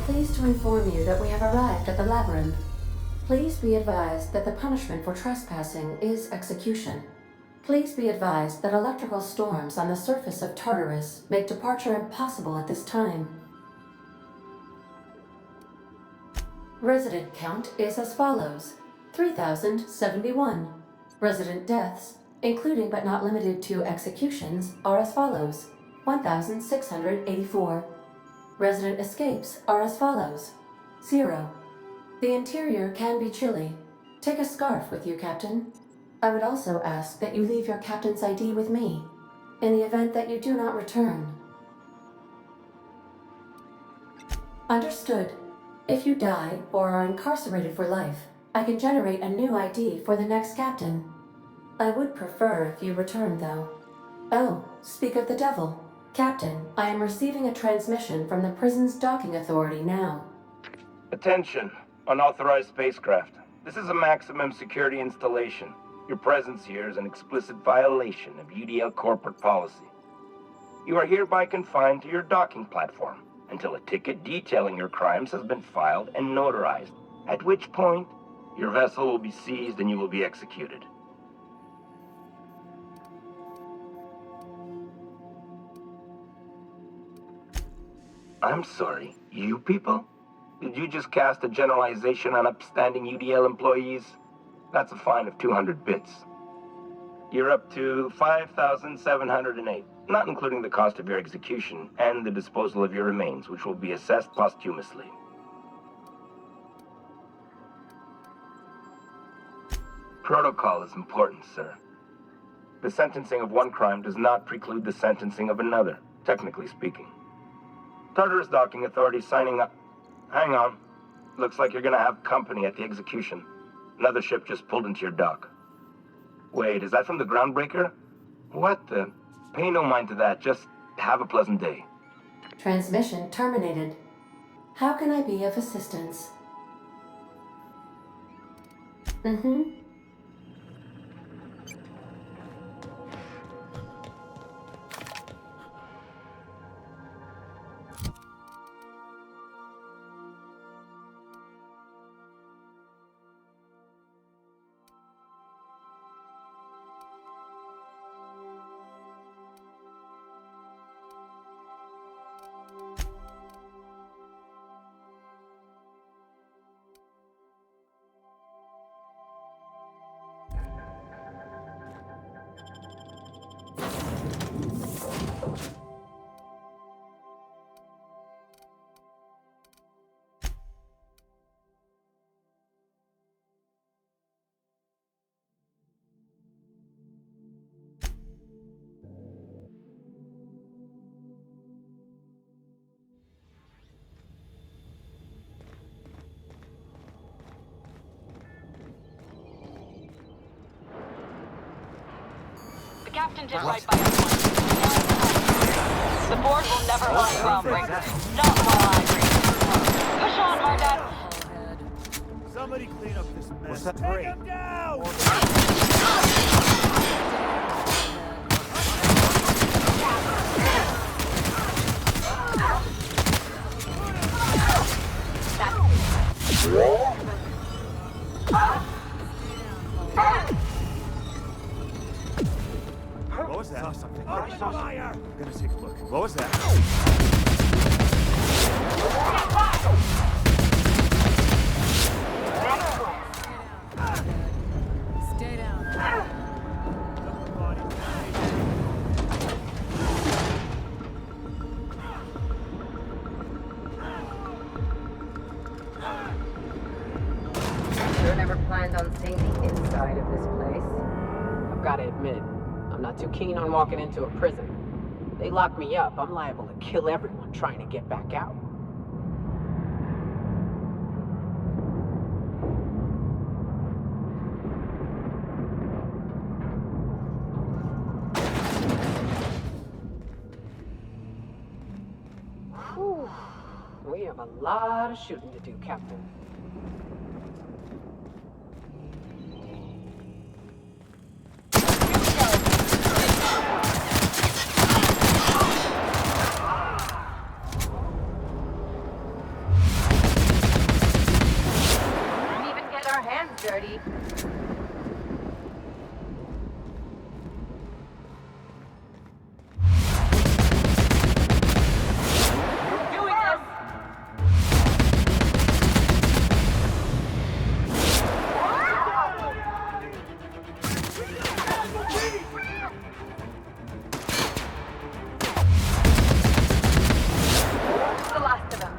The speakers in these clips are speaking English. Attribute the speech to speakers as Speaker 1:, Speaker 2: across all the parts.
Speaker 1: pleased to inform you that we have arrived at the labyrinth. Please be advised that the punishment for trespassing is execution. Please be advised that electrical storms on the surface of Tartarus make departure impossible at this time. Resident count is as follows: 3,071. Resident deaths, including but not limited to executions, are as follows: 1,684. Resident escapes are as follows: 0. The interior can be chilly. Take a scarf with you, Captain. I would also ask that you leave your captain's ID with me, in the event that you do not return. Understood. If you die or are incarcerated for life, I can generate a new ID for the next captain. I would prefer if you returned, though. Oh, speak of the devil. Captain, I am receiving a transmission from the prison's docking authority now.
Speaker 2: Attention, unauthorized spacecraft. This is a maximum security installation. Your presence here is an explicit violation of UDL corporate policy. You are hereby confined to your docking platform until a ticket detailing your crimes has been filed and notarized, at which point your vessel will be seized and you will be executed. I'm sorry, you people? Did you just cast a generalization on upstanding UDL employees? That's a fine of 200 bits. You're up to 5,708, not including the cost of your execution and the disposal of your remains, which will be assessed posthumously. Protocol is important, sir. The sentencing of one crime does not preclude the sentencing of another, technically speaking. Tartarus Docking Authority signing up. Hang on. Looks like you're gonna have company at the execution. Another ship just pulled into your dock. Wait, is that from the Groundbreaker? What the? Pay no mind to that. Just have a pleasant day.
Speaker 1: Transmission terminated. How can I be of assistance?
Speaker 3: The captain did right by us. The board will never lie groundbreakers. Not while I read. Push on, Mardet.
Speaker 4: Somebody clean up this mess.
Speaker 5: What's that?
Speaker 4: Take him down!
Speaker 5: What was that?
Speaker 4: Saw something. Fire!
Speaker 5: I'm gonna take a look. What was that?
Speaker 6: Stay down.
Speaker 7: Sure never planned on seeing the inside of this place.
Speaker 8: I've got to admit, I'm not too keen on walking into a prison. They lock me up, I'm liable to kill everyone trying to get back out. Whew. We have a lot of shooting to do, Captain.
Speaker 7: dirty.
Speaker 3: Doing this!
Speaker 7: The last of them.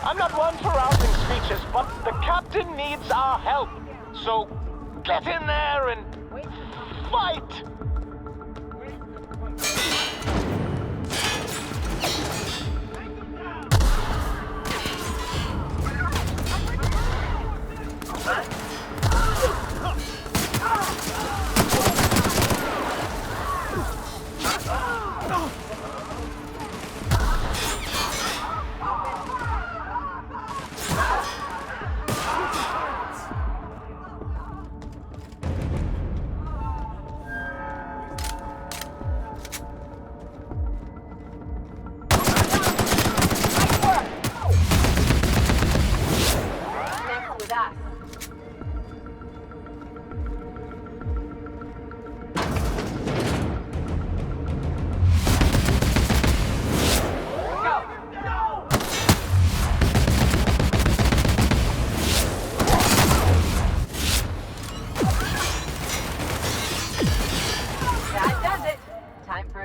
Speaker 6: I'm not one for rousing speeches, but the captain needs our help. So get in there and fight!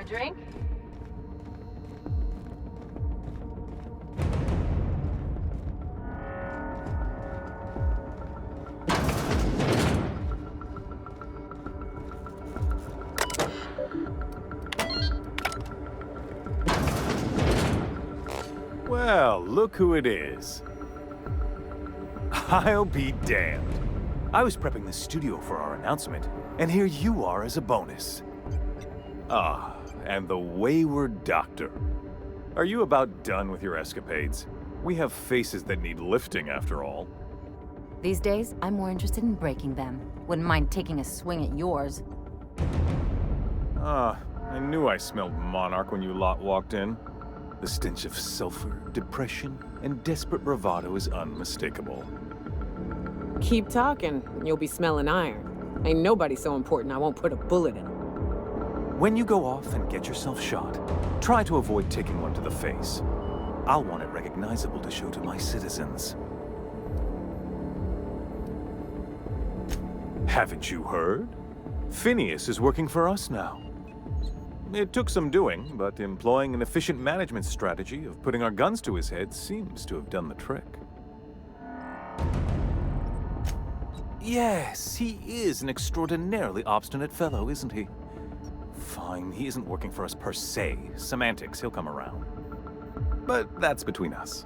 Speaker 7: Drink?
Speaker 5: Well, look who it is. I'll be damned. I was prepping the studio for our announcement, and here you are as a bonus. Ah, and the wayward doctor. Are you about done with your escapades? We have faces that need lifting, after all.
Speaker 9: These days, I'm more interested in breaking them. Wouldn't mind taking a swing at yours.
Speaker 5: Ah, I knew I smelled Monarch when you lot walked in. The stench of sulfur, depression, and desperate bravado is unmistakable.
Speaker 8: Keep talking, and you'll be smelling iron. Ain't nobody so important I won't put a bullet in him.
Speaker 5: When you go off and get yourself shot, try to avoid taking one to the face. I'll want it recognizable to show to my citizens. Haven't you heard? Phineas is working for us now. It took some doing, but employing an efficient management strategy of putting our guns to his head seems to have done the trick. Yes, he is an extraordinarily obstinate fellow, isn't he? Fine, he isn't working for us per se. Semantics, he'll come around. But that's between us.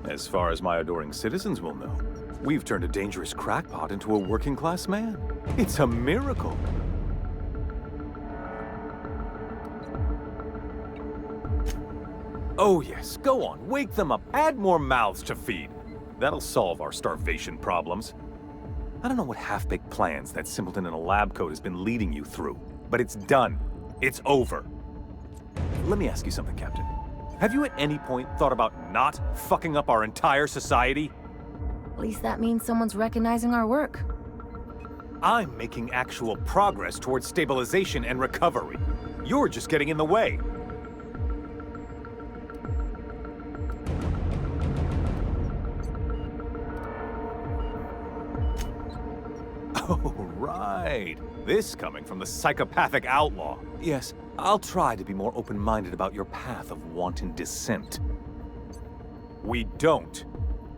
Speaker 5: As far as my adoring citizens will know, We've turned a dangerous crackpot into a working-class man. It's a miracle. Oh yes, go on, wake them up, add more mouths to feed. That'll solve our starvation problems. I don't know what half-baked plans that simpleton in a lab coat has been leading you through, but it's done. It's over. Let me ask you something, Captain. Have you at any point thought about not fucking up our entire society?
Speaker 9: At least that means someone's recognizing our work.
Speaker 5: I'm making actual progress towards stabilization and recovery. You're just getting in the way. Oh, right. This coming from the psychopathic outlaw. Yes, I'll try to be more open-minded about your path of wanton descent. We don't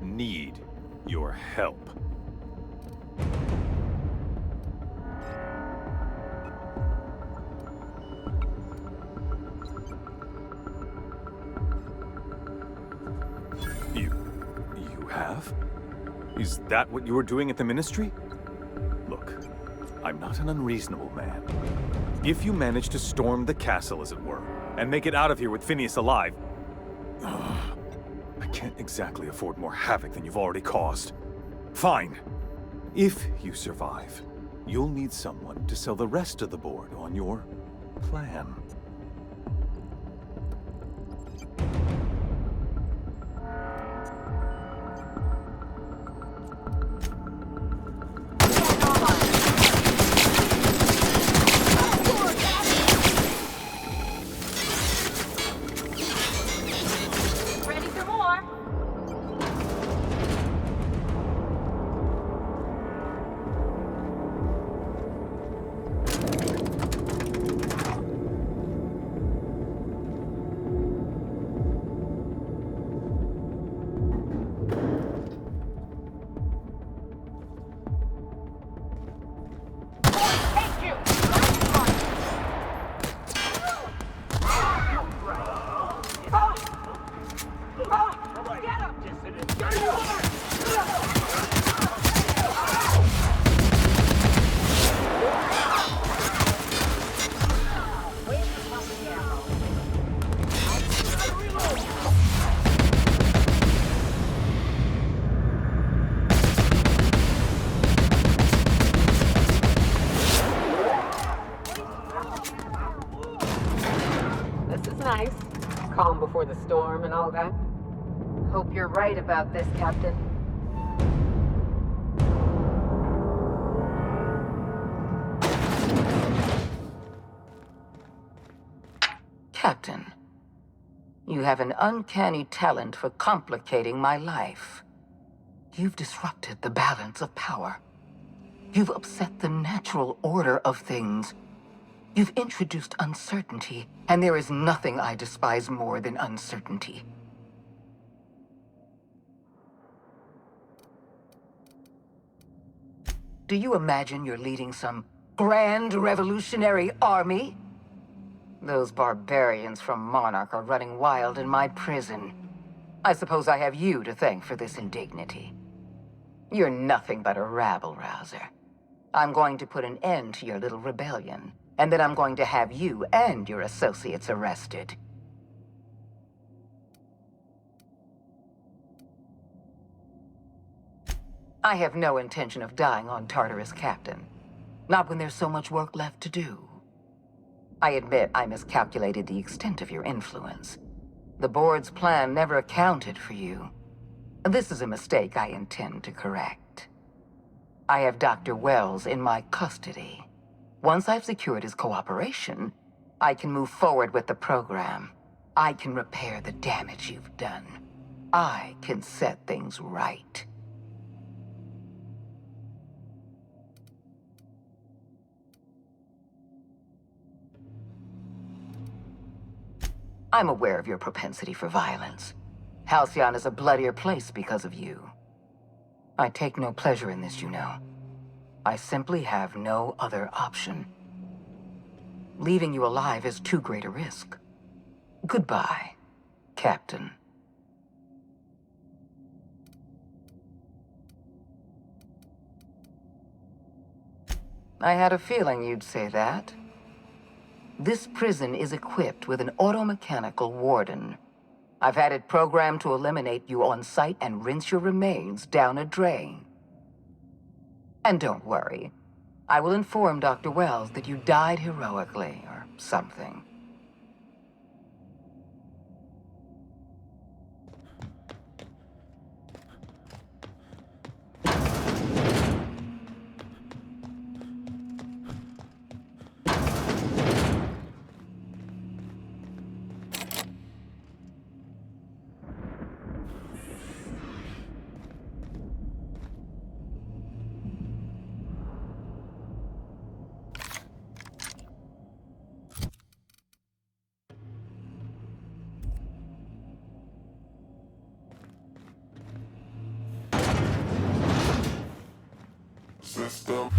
Speaker 5: need your help. You have? Is that what you were doing at the Ministry? Look, I'm not an unreasonable man. If you manage to storm the castle, as it were, and make it out of here with Phineas alive, I can't exactly afford more havoc than you've already caused. Fine. If you survive, you'll need someone to sell the rest of the board on your plan.
Speaker 8: Calm before the storm and all that.
Speaker 7: Hope you're right about this, Captain.
Speaker 10: Captain, you have an uncanny talent for complicating my life. You've disrupted the balance of power. You've upset the natural order of things. You've introduced uncertainty, and there is nothing I despise more than uncertainty. Do you imagine you're leading some grand revolutionary army? Those barbarians from Monarch are running wild in my prison. I suppose I have you to thank for this indignity. You're nothing but a rabble-rouser. I'm going to put an end to your little rebellion. And then I'm going to have you and your associates arrested. I have no intention of dying on Tartarus, Captain. Not when there's so much work left to do. I admit I miscalculated the extent of your influence. The board's plan never accounted for you. This is a mistake I intend to correct. I have Dr. Wells in my custody. Once I've secured his cooperation, I can move forward with the program. I can repair the damage you've done. I can set things right. I'm aware of your propensity for violence. Halcyon is a bloodier place because of you. I take no pleasure in this, you know. I simply have no other option. Leaving you alive is too great a risk. Goodbye, Captain. I had a feeling you'd say that. This prison is equipped with an automechanical warden. I've had it programmed to eliminate you on sight and rinse your remains down a drain. And don't worry. I will inform Dr. Wells that you died heroically, or something.
Speaker 11: System.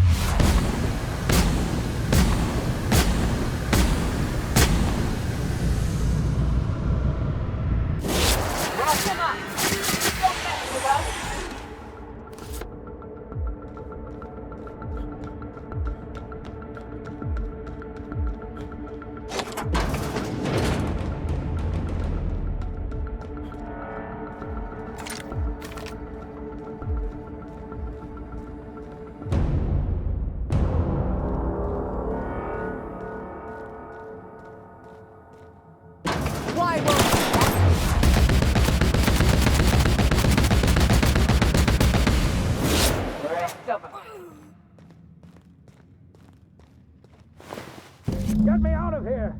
Speaker 6: Get me out of here!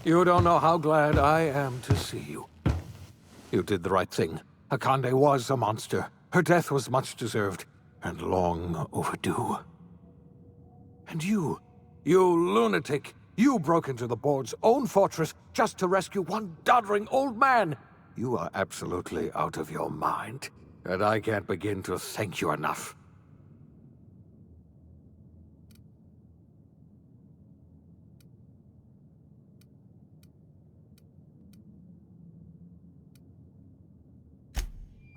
Speaker 12: You don't know how glad I am to see you. You did the right thing. Akande was a monster. Her death was much deserved, and long overdue. And you lunatic, you broke into the board's own fortress just to rescue one doddering old man! You are absolutely out of your mind, and I can't begin to thank you enough.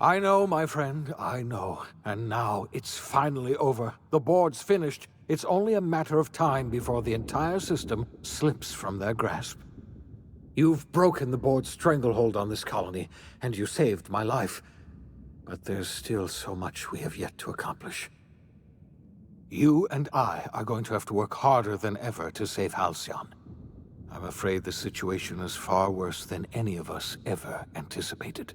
Speaker 12: I know, my friend, I know. And now it's finally over. The board's finished. It's only a matter of time before the entire system slips from their grasp. You've broken the board's stranglehold on this colony, and you saved my life. But there's still so much we have yet to accomplish. You and I are going to have to work harder than ever to save Halcyon. I'm afraid the situation is far worse than any of us ever anticipated.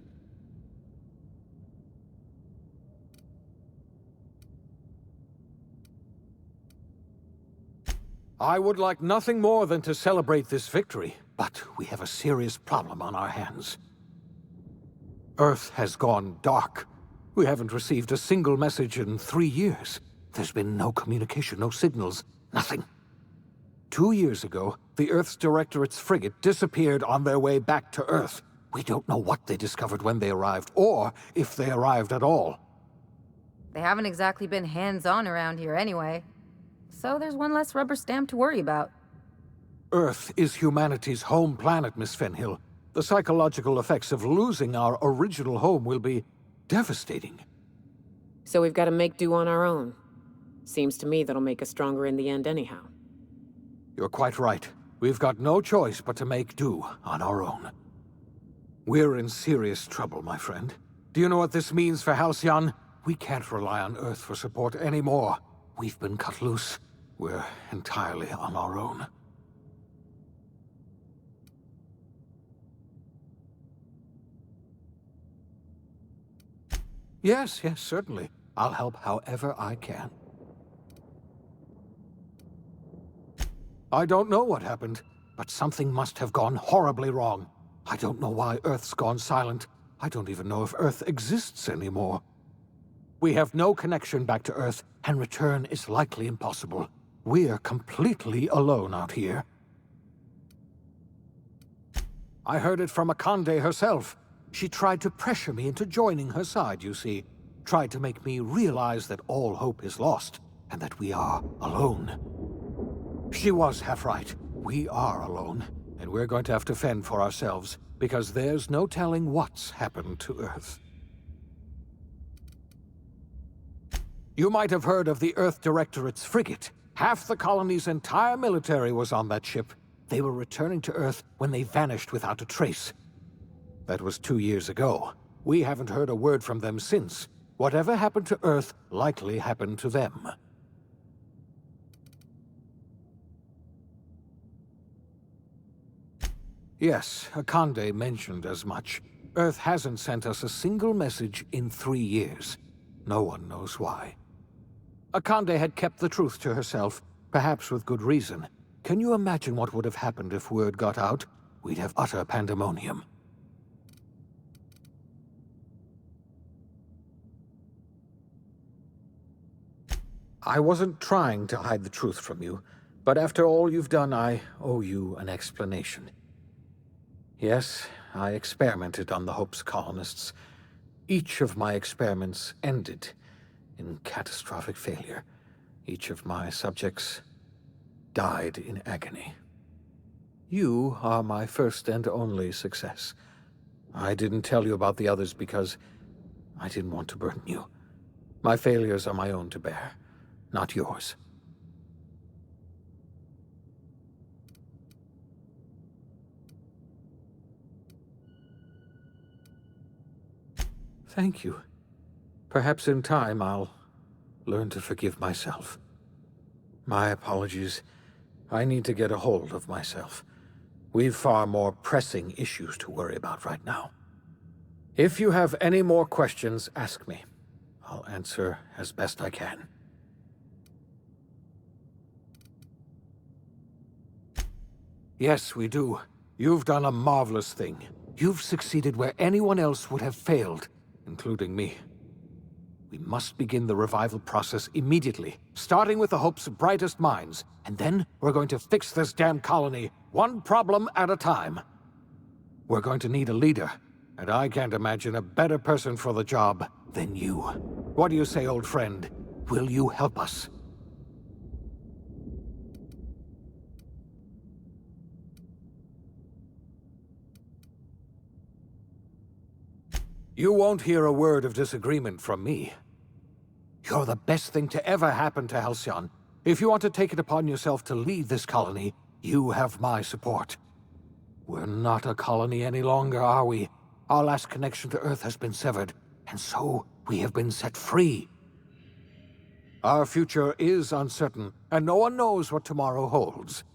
Speaker 12: I would like nothing more than to celebrate this victory, but we have a serious problem on our hands. Earth has gone dark. We haven't received a single message in 3 years. There's been no communication, no signals, nothing. 2 years ago, the Earth's Directorate's frigate disappeared on their way back to Earth. We don't know what they discovered when they arrived, or if they arrived at all.
Speaker 9: They haven't exactly been hands-on around here anyway. So there's one less rubber stamp to worry about.
Speaker 12: Earth is humanity's home planet, Miss Fenhill. The psychological effects of losing our original home will be devastating.
Speaker 8: So we've got to make do on our own. Seems to me that'll make us stronger in the end anyhow.
Speaker 12: You're quite right. We've got no choice but to make do on our own. We're in serious trouble, my friend. Do you know what this means for Halcyon? We can't rely on Earth for support anymore. We've been cut loose. We're entirely on our own. Yes, certainly. I'll help however I can. I don't know what happened, but something must have gone horribly wrong. I don't know why Earth's gone silent. I don't even know if Earth exists anymore. We have no connection back to Earth, and return is likely impossible. We're completely alone out here. I heard it from Akande herself. She tried to pressure me into joining her side, you see. Tried to make me realize that all hope is lost, and that we are alone. She was half right. We are alone, and we're going to have to fend for ourselves, because there's no telling what's happened to Earth. You might have heard of the Earth Directorate's frigate. Half the colony's entire military was on that ship. They were returning to Earth when they vanished without a trace. That was 2 years ago. We haven't heard a word from them since. Whatever happened to Earth likely happened to them. Yes, Akande mentioned as much. Earth hasn't sent us a single message in 3 years. No one knows why. Akande had kept the truth to herself, perhaps with good reason. Can you imagine what would have happened if word got out? We'd have utter pandemonium. I wasn't trying to hide the truth from you, but after all you've done, I owe you an explanation. Yes, I experimented on the Hope's colonists. Each of my experiments ended in catastrophic failure. Each of my subjects died in agony. You are my first and only success. I didn't tell you about the others because I didn't want to burden you. My failures are my own to bear, not yours. Thank you. Perhaps in time I'll learn to forgive myself. My apologies. I need to get a hold of myself. We've far more pressing issues to worry about right now. If you have any more questions, ask me. I'll answer as best I can. Yes, we do. You've done a marvelous thing. You've succeeded where anyone else would have failed, including me. We must begin the revival process immediately, starting with the Hope's brightest minds, and then we're going to fix this damn colony, one problem at a time. We're going to need a leader, and I can't imagine a better person for the job than you. What do you say, old friend? Will you help us? You won't hear a word of disagreement from me. You're the best thing to ever happen to Halcyon. If you want to take it upon yourself to lead this colony, you have my support. We're not a colony any longer, are we? Our last connection to Earth has been severed, and so we have been set free. Our future is uncertain, and no one knows what tomorrow holds.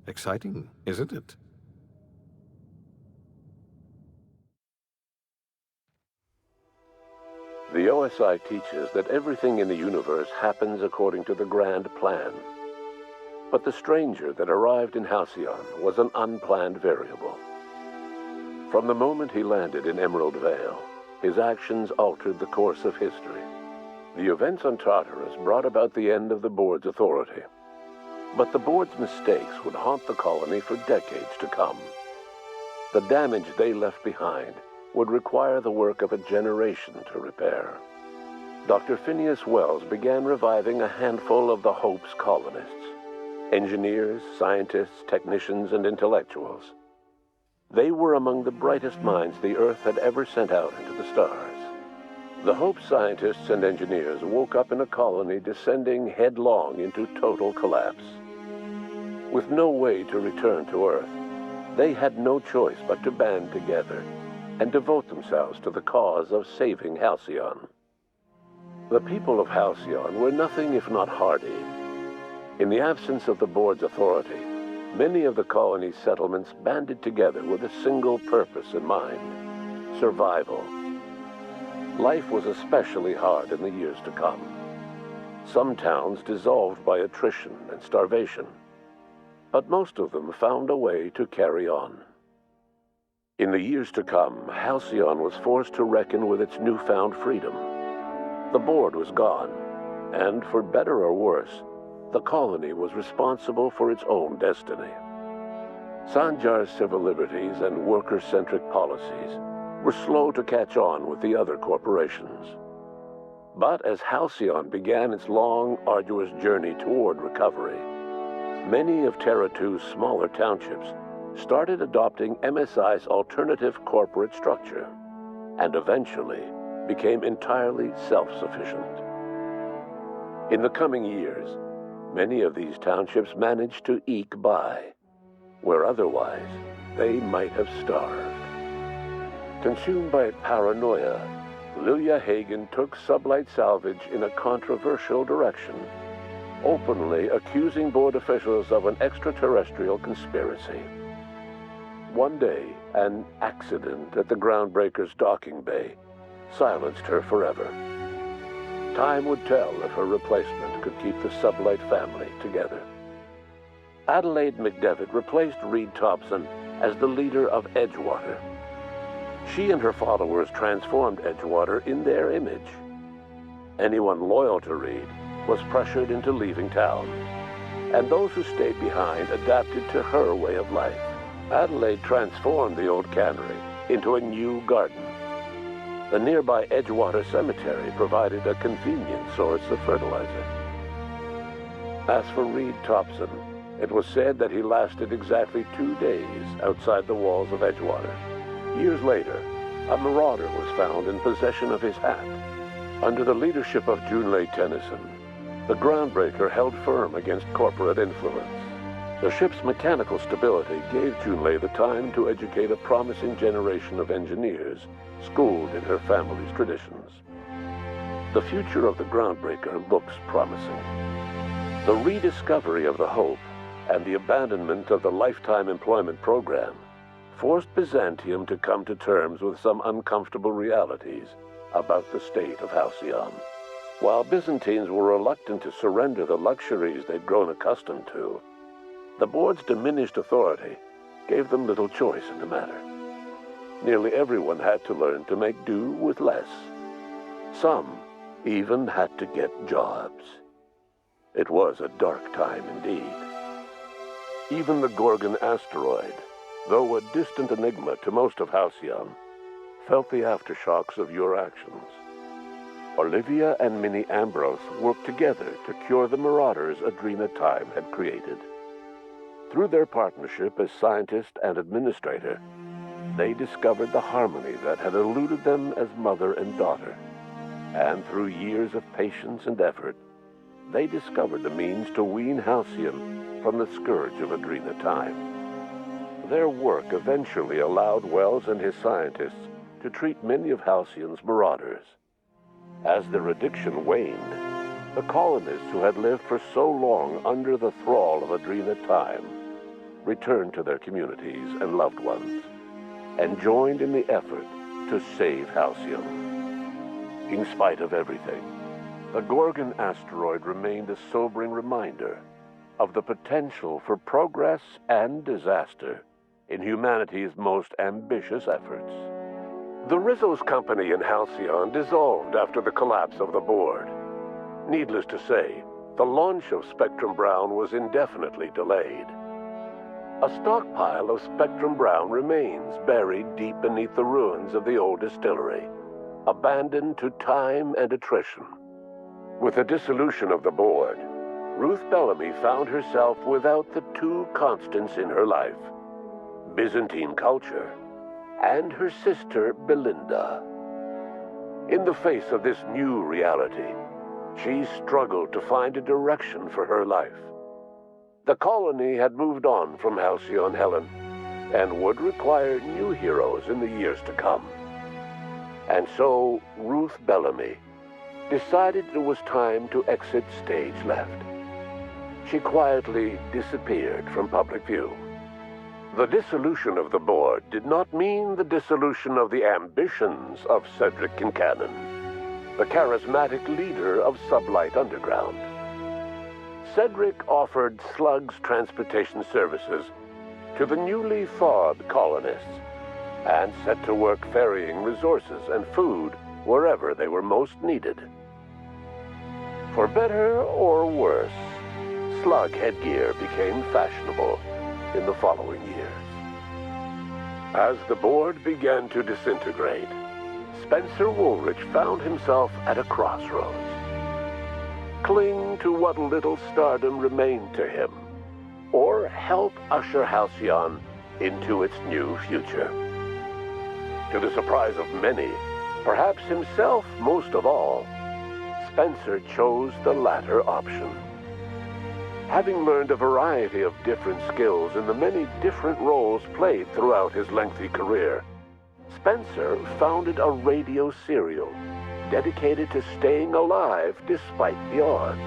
Speaker 12: Exciting, isn't it?
Speaker 11: The OSI teaches that everything in the universe happens according to the grand plan. But the stranger that arrived in Halcyon was an unplanned variable. From the moment he landed in Emerald Vale, his actions altered the course of history. The events on Tartarus brought about the end of the board's authority. But the board's mistakes would haunt the colony for decades to come. The damage they left behind would require the work of a generation to repair. Dr. Phineas Wells began reviving a handful of the Hope's colonists. Engineers, scientists, technicians, and intellectuals. They were among the brightest minds the Earth had ever sent out into the stars. The Hope scientists and engineers woke up in a colony descending headlong into total collapse. With no way to return to Earth, they had no choice but to band together and devote themselves to the cause of saving Halcyon. The people of Halcyon were nothing if not hardy. In the absence of the board's authority, many of the colony's settlements banded together with a single purpose in mind: survival. Life was especially hard in the years to come. Some towns dissolved by attrition and starvation, but most of them found a way to carry on. In the years to come, Halcyon was forced to reckon with its newfound freedom. The board was gone, and for better or worse, the colony was responsible for its own destiny. Sanjar's civil liberties and worker-centric policies were slow to catch on with the other corporations. But as Halcyon began its long, arduous journey toward recovery, many of Terra II's smaller townships started adopting MSI's alternative corporate structure, and eventually became entirely self-sufficient. In the coming years, many of these townships managed to eke by, where otherwise they might have starved. Consumed by paranoia, Lilia Hagen took Sublight Salvage in a controversial direction, openly accusing board officials of an extraterrestrial conspiracy. One day, an accident at the Groundbreaker's docking bay silenced her forever. Time would tell if her replacement could keep the Sublight family together. Adelaide McDevitt replaced Reed Thompson as the leader of Edgewater. She and her followers transformed Edgewater in their image. Anyone loyal to Reed was pressured into leaving town, and those who stayed behind adapted to her way of life. Adelaide transformed the old cannery into a new garden. The nearby Edgewater Cemetery provided a convenient source of fertilizer. As for Reed Thompson, it was said that he lasted exactly 2 days outside the walls of Edgewater. Years later, a marauder was found in possession of his hat. Under the leadership of Junlei Tennyson, the Groundbreaker held firm against corporate influence. The ship's mechanical stability gave Junlei the time to educate a promising generation of engineers schooled in her family's traditions. The future of the Groundbreaker looks promising. The rediscovery of the Hope and the abandonment of the lifetime employment program forced Byzantium to come to terms with some uncomfortable realities about the state of Halcyon. While Byzantines were reluctant to surrender the luxuries they'd grown accustomed to, the board's diminished authority gave them little choice in the matter. Nearly everyone had to learn to make do with less. Some even had to get jobs. It was a dark time indeed. Even the Gorgon asteroid, though a distant enigma to most of Halcyon, felt the aftershocks of your actions. Olivia and Minnie Ambrose worked together to cure the marauders Adrena Time had created. Through their partnership as scientist and administrator, they discovered the harmony that had eluded them as mother and daughter. And through years of patience and effort, they discovered the means to wean Halcyon from the scourge of Adrena Time. Their work eventually allowed Wells and his scientists to treat many of Halcyon's marauders. As their addiction waned, the colonists who had lived for so long under the thrall of Adrena Time returned to their communities and loved ones, and joined in the effort to save Halcyon. In spite of everything, the Gorgon asteroid remained a sobering reminder of the potential for progress and disaster in humanity's most ambitious efforts. The Rizzo's company in Halcyon dissolved after the collapse of the board. Needless to say, the launch of Spectrum Brown was indefinitely delayed. A stockpile of Spectrum Brown remains buried deep beneath the ruins of the old distillery, abandoned to time and attrition. With the dissolution of the board, Ruth Bellamy found herself without the two constants in her life: Byzantine culture and her sister Belinda. In the face of this new reality, she struggled to find a direction for her life. The colony had moved on from Halcyon Helen and would require new heroes in the years to come. And so Ruth Bellamy decided it was time to exit stage left. She quietly disappeared from public view. The dissolution of the board did not mean the dissolution of the ambitions of Cedric Kincannon, the charismatic leader of Sublight Underground. Cedric offered slugs transportation services to the newly thawed colonists and set to work ferrying resources and food wherever they were most needed. For better or worse, slug headgear became fashionable in the following years. As the board began to disintegrate, Spencer Woolrich found himself at a crossroads. Cling to what little stardom remained to him, or help usher Halcyon into its new future. To the surprise of many, perhaps himself most of all, Spencer chose the latter option. Having learned a variety of different skills in the many different roles played throughout his lengthy career, Spencer founded a radio serial dedicated to staying alive despite the odds.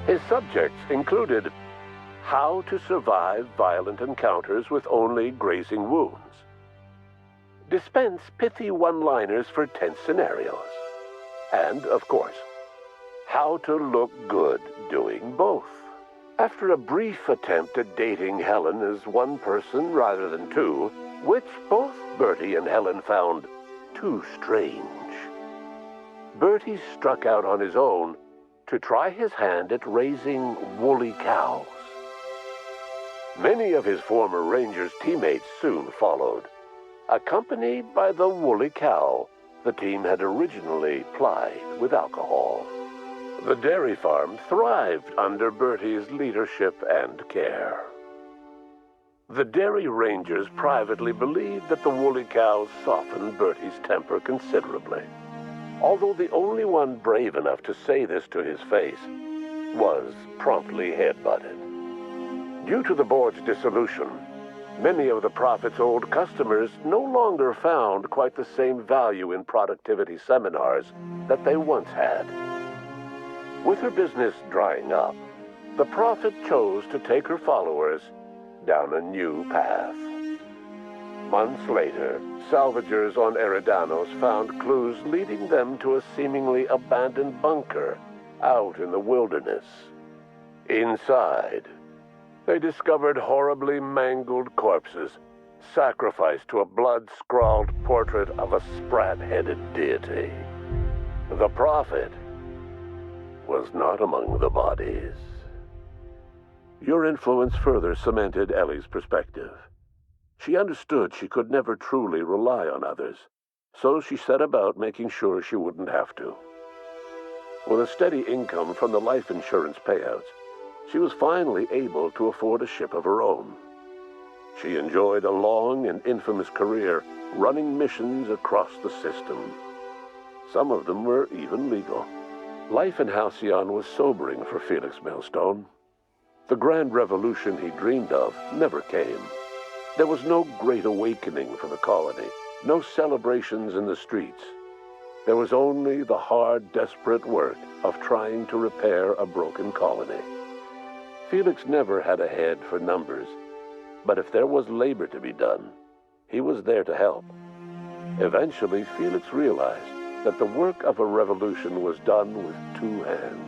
Speaker 11: His subjects included how to survive violent encounters with only grazing wounds, dispense pithy one-liners for tense scenarios, and, of course, how to look good doing both. After a brief attempt at dating Helen as one person rather than two, which both Bertie and Helen found too strange, Bertie struck out on his own to try his hand at raising woolly cows. Many of his former Rangers teammates soon followed, accompanied by the woolly cow the team had originally plied with alcohol. The dairy farm thrived under Bertie's leadership and care. The Dairy Rangers privately believed that the woolly cows softened Bertie's temper considerably, although the only one brave enough to say this to his face was promptly headbutted. Due to the board's dissolution, many of the Prophet's old customers no longer found quite the same value in productivity seminars that they once had. With her business drying up, the Prophet chose to take her followers down a new path. Months later, salvagers on Eridanos found clues leading them to a seemingly abandoned bunker out in the wilderness. Inside, they discovered horribly mangled corpses, sacrificed to a blood-scrawled portrait of a sprat-headed deity. The Prophet was not among the bodies. Your influence further cemented Ellie's perspective. She understood she could never truly rely on others, so she set about making sure she wouldn't have to. With a steady income from the life insurance payouts, she was finally able to afford a ship of her own. She enjoyed a long and infamous career running missions across the system. Some of them were even legal. Life in Halcyon was sobering for Felix Millstone. The grand revolution he dreamed of never came. There was no great awakening for the colony, no celebrations in the streets. There was only the hard, desperate work of trying to repair a broken colony. Felix never had a head for numbers, but if there was labor to be done, he was there to help. Eventually, Felix realized that the work of a revolution was done with two hands.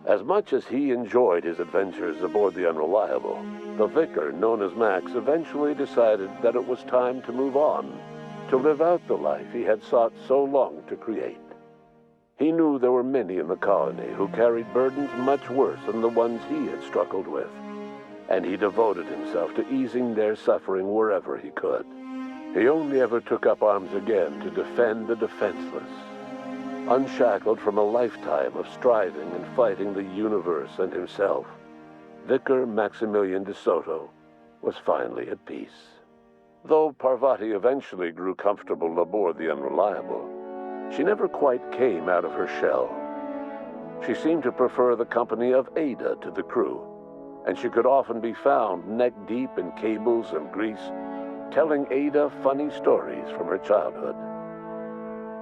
Speaker 11: As much as he enjoyed his adventures aboard the Unreliable, the vicar, known as Max, eventually decided that it was time to move on, to live out the life he had sought so long to create. He knew there were many in the colony who carried burdens much worse than the ones he had struggled with, and he devoted himself to easing their suffering wherever he could. He only ever took up arms again to defend the defenseless. Unshackled from a lifetime of striving and fighting the universe and himself, Vicar Maximilian de Soto was finally at peace. Though Parvati eventually grew comfortable aboard the Unreliable, she never quite came out of her shell. She seemed to prefer the company of Ada to the crew, and she could often be found neck-deep in cables and grease, telling Ada funny stories from her childhood.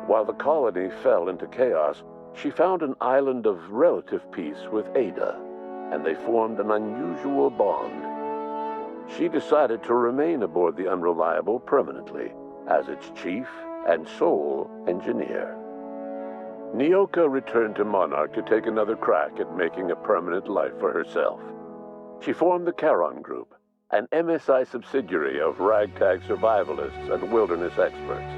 Speaker 11: While the colony fell into chaos, she found an island of relative peace with Ada, and they formed an unusual bond. She decided to remain aboard the Unreliable permanently as its chief and sole engineer. Nyoka returned to Monarch to take another crack at making a permanent life for herself. She formed the Charon Group, an MSI subsidiary of ragtag survivalists and wilderness experts.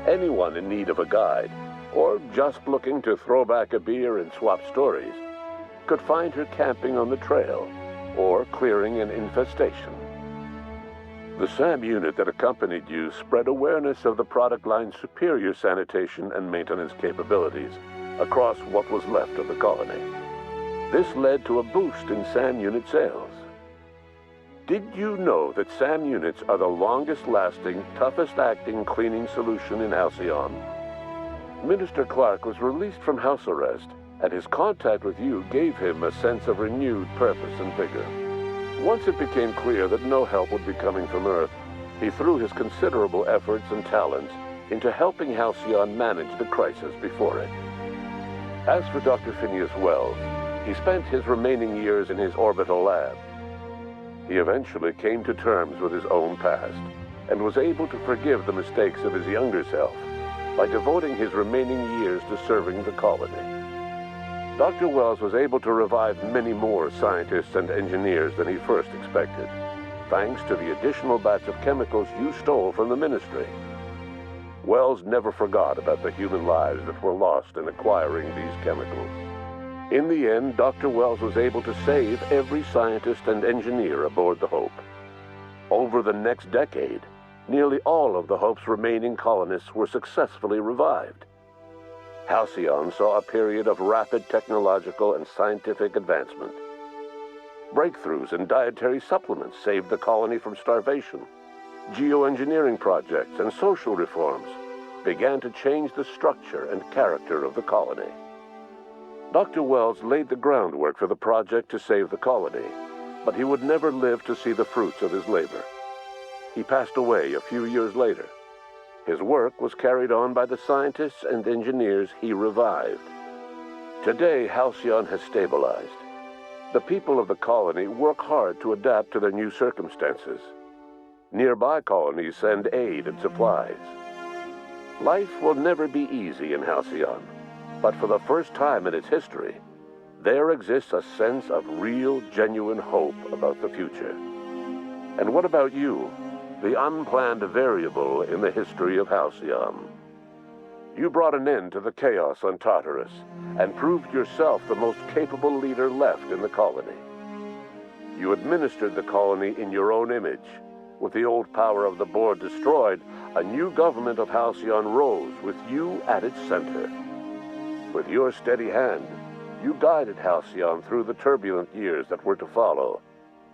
Speaker 11: Anyone in need of a guide, or just looking to throw back a beer and swap stories, could find her camping on the trail or clearing an infestation. The SAM unit that accompanied you spread awareness of the product line's superior sanitation and maintenance capabilities across what was left of the colony. This led to a boost in SAM unit sales. Did you know that SAM units are the longest-lasting, toughest-acting cleaning solution in Halcyon? Minister Clark was released from house arrest, and his contact with you gave him a sense of renewed purpose and vigor. Once it became clear that no help would be coming from Earth, he threw his considerable efforts and talents into helping Halcyon manage the crisis before it. As for Dr. Phineas Wells, he spent his remaining years in his orbital lab. He eventually came to terms with his own past and was able to forgive the mistakes of his younger self by devoting his remaining years to serving the colony. Dr. Wells was able to revive many more scientists and engineers than he first expected, thanks to the additional batch of chemicals you stole from the Ministry. Wells never forgot about the human lives that were lost in acquiring these chemicals. In the end, Dr. Wells was able to save every scientist and engineer aboard the Hope. Over the next decade, nearly all of the Hope's remaining colonists were successfully revived. Halcyon saw a period of rapid technological and scientific advancement. Breakthroughs in dietary supplements saved the colony from starvation. Geoengineering projects and social reforms began to change the structure and character of the colony. Dr. Wells laid the groundwork for the project to save the colony, but he would never live to see the fruits of his labor. He passed away a few years later. His work was carried on by the scientists and engineers he revived. Today, Halcyon has stabilized. The people of the colony work hard to adapt to their new circumstances. Nearby colonies send aid and supplies. Life will never be easy in Halcyon, but for the first time in its history, there exists a sense of real, genuine hope about the future. And what about you, the unplanned variable in the history of Halcyon? You brought an end to the chaos on Tartarus and proved yourself the most capable leader left in the colony. You administered the colony in your own image. With the old power of the board destroyed, a new government of Halcyon rose with you at its center. With your steady hand, you guided Halcyon through the turbulent years that were to follow,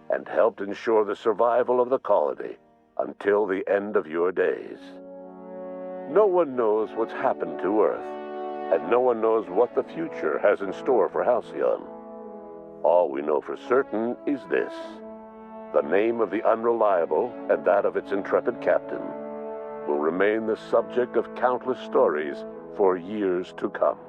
Speaker 11: and helped ensure the survival of the colony until the end of your days. No one knows what's happened to Earth, and no one knows what the future has in store for Halcyon. All we know for certain is this: the name of the Unreliable and that of its intrepid captain will remain the subject of countless stories for years to come.